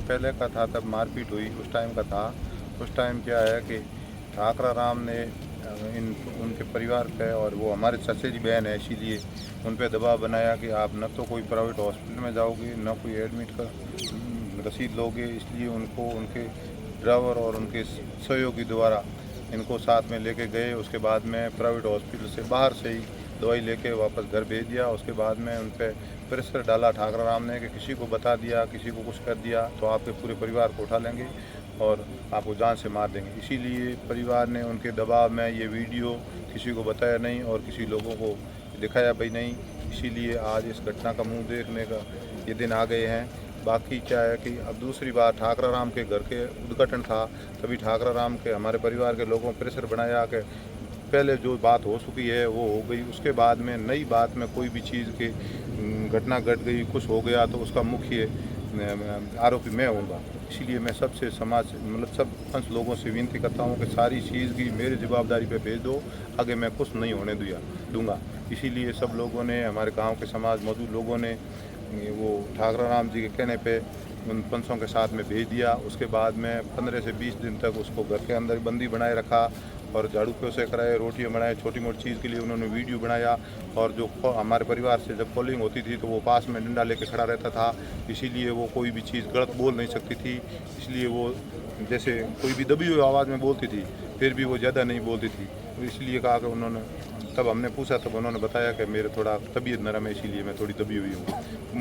पहले का था, तब मारपीट हुई उस टाइम का था। उस टाइम क्या है कि ठाकरा राम ने उनके परिवार पे, और वो हमारे चचेरी बहन है, इसीलिए उन पे दबाव बनाया कि आप न तो कोई प्राइवेट हॉस्पिटल में जाओगे, न कोई एडमिट का रसीद लोगे। इसलिए उनको उनके ड्राइवर और उनके सहयोगी द्वारा इनको साथ में लेके गए। उसके बाद में प्राइवेट हॉस्पिटल से बाहर से ही दवाई लेके वापस घर भेज दिया। उसके बाद में उन पर प्रेशर डाला ठाकरा राम ने कि किसी को बता दिया, किसी को कुछ कर दिया तो आपके पूरे परिवार को उठा लेंगे और आपको जान से मार देंगे। इसीलिए परिवार ने उनके दबाव में ये वीडियो किसी को बताया नहीं और किसी लोगों को दिखाया भी नहीं। इसीलिए आज इस घटना का मुंह देखने का ये दिन आ गए हैं। बाकी क्या है कि अब दूसरी बार ठाकरा राम के घर के उद्घाटन था, तभी ठाकरा राम के हमारे परिवार के लोगों प्रेशर बनाया कि पहले जो बात हो चुकी है वो हो गई, उसके बाद में नई बात में कोई भी चीज़ की घटना घट गई, कुछ हो गया तो उसका मुख्य आरोपी मैं होऊंगा। इसीलिए मैं सबसे समाज सब पंच लोगों से विनती करता हूँ कि सारी चीज़ की मेरी जिम्मेदारी पे भेज दो, आगे मैं कुछ नहीं होने दूंगा। इसीलिए सब लोगों ने, हमारे गांव के समाज मौजूद लोगों ने वो ठाकरा राम जी के कहने पे उन पंचों के साथ में भेज दिया। उसके बाद में 15 से 20 दिन तक उसको घर के अंदर बंदी बनाए रखा और झाड़ू पोछे कराए, रोटियां बनाए, छोटी मोटी चीज़ के लिए उन्होंने वीडियो बनाया। और जो हमारे परिवार से जब कॉलिंग होती थी तो वो पास में डंडा लेके खड़ा रहता था, इसीलिए वो कोई भी चीज़ गलत बोल नहीं सकती थी। इसलिए वो जैसे कोई भी दबी हुई आवाज़ में बोलती थी, फिर भी वो ज़्यादा नहीं बोलती थी। तो इसलिए कहा कि उन्होंने, तब हमने पूछा तब उन्होंने बताया कि मेरे थोड़ा तबीयत नरम है, इसीलिए मैं थोड़ी दबी हुई हूँ।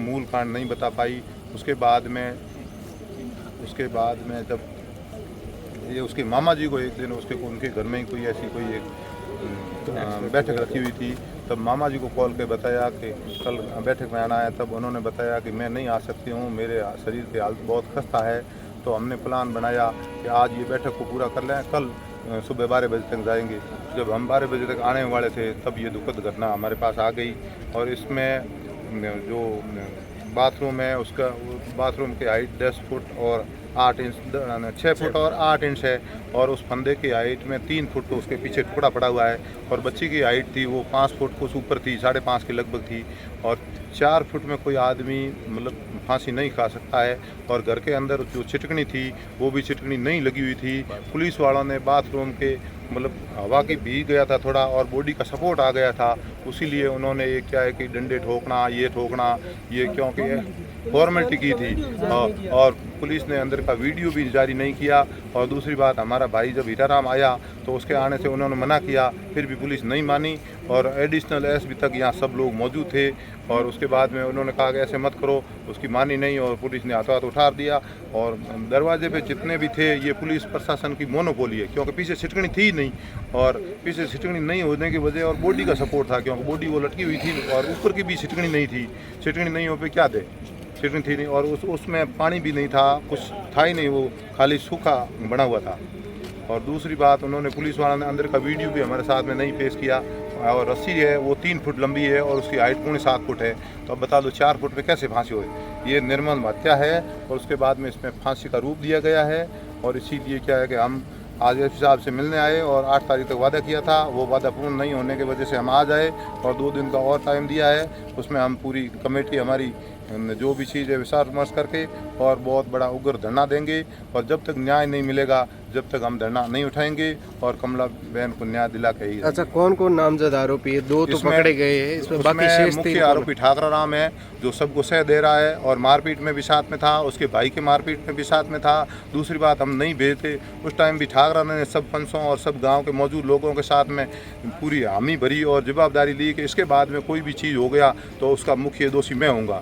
मूल कांड नहीं बता पाई। उसके बाद में जब ये उसके मामा जी को एक दिन उनके घर में ही कोई ऐसी कोई एक बैठक रखी हुई थी, तब मामा जी को कॉल के बताया कि कल बैठक में आना है। तब उन्होंने बताया कि मैं नहीं आ सकती हूँ, मेरे शरीर की हालत बहुत खस्ता है। तो हमने प्लान बनाया कि आज ये बैठक को पूरा कर लें, कल सुबह 12 बजे तक जाएंगे। जब हम 12 बजे तक आने वाले थे तब ये दुखद घटना हमारे पास आ गई। और इसमें जो बाथरूम है उसका, बाथरूम की हाइट 10 फुट और 8 इंच, 6 फुट और 8 इंच है। और उस फंदे की हाइट में 3 फुट तो उसके पीछे टुकड़ा पड़ा हुआ है। और बच्ची की हाइट थी वो 5 फुट कुछ ऊपर थी, 5.5 के लगभग थी। और 4 फुट में कोई आदमी फांसी नहीं खा सकता है। और घर के अंदर जो छिटकनी थी वो भी छिटकनी नहीं लगी हुई थी। पुलिस वालों ने बाथरूम के हवा की भीग गया था थोड़ा और बॉडी का सपोर्ट आ गया था, उसीलिए उन्होंने ये क्या है कि डंडे ठोकना, ये क्योंकि फॉर्मेलिटी की थी। और पुलिस ने अंदर का वीडियो भी जारी नहीं किया। और दूसरी बात, हमारा भाई जब हीराराम आया तो उसके आने से उन्होंने मना किया, फिर भी पुलिस नहीं मानी। और एडिशनल एसपी तक यहाँ सब लोग मौजूद थे। और उसके बाद में उन्होंने कहा कि ऐसे मत करो, उसकी मानी नहीं और पुलिस ने हाथों हाथ उठा दिया। और दरवाजे पे जितने भी थे ये पुलिस प्रशासन की मोनोपोली है, क्योंकि पीछे छिटकनी थी नहीं। और पीछे छिटकनी नहीं होने की वजह और बॉडी का सपोर्ट था, क्योंकि बॉडी वो लटकी हुई थी और ऊपर की भी छिटकनी नहीं थी। छिटकनी नहीं हो पे क्या दे, छिटकनी थी नहीं। और उसमें पानी भी नहीं था, कुछ था ही नहीं, वो खाली सूखा बना हुआ था। और दूसरी बात, उन्होंने पुलिस वालों ने अंदर का वीडियो भी हमारे साथ में नहीं पेश किया। और रस्सी है वो 3 फुट लंबी है और उसकी हाइट 7.25 फुट है। तो अब बता दो 4 फुट पे कैसे फांसी होए? ये निर्मम हत्या है। और उसके बाद में इसमें फांसी का रूप दिया गया है। और इसीलिए क्या है कि हम आज एसपी साहब से मिलने आए और 8 तारीख तक वादा किया था, वो वादा पूर्ण नहीं होने की वजह से हम आज आए और 2 दिन का और टाइम दिया है। उसमें हम पूरी कमेटी हमारी जो भी चीज़ है विचार विमर्श करके और बहुत बड़ा उग्र धरना देंगे। और जब तक न्याय नहीं मिलेगा जब तक हम धरना नहीं उठाएंगे और कमला बहन को न्याय दिला के ही। अच्छा, कौन कौन नामजद आरोपी है? 2 तो पकड़े गए हैं, इसमें बाकी शेष मुख्य आरोपी ठाकरा राम है जो सबको सह दे रहा है और मारपीट में भी साथ में था, उसके भाई के मारपीट में भी साथ में था। दूसरी बात, हम नहीं भेजते उस टाइम भी ठाकरा ने सब पंचों और सब गांव के मौजूद लोगों के साथ में पूरी हामी भरी और जिम्मेदारी ली कि इसके बाद में कोई भी चीज़ हो गया तो उसका मुख्य दोषी मैं होऊंगा।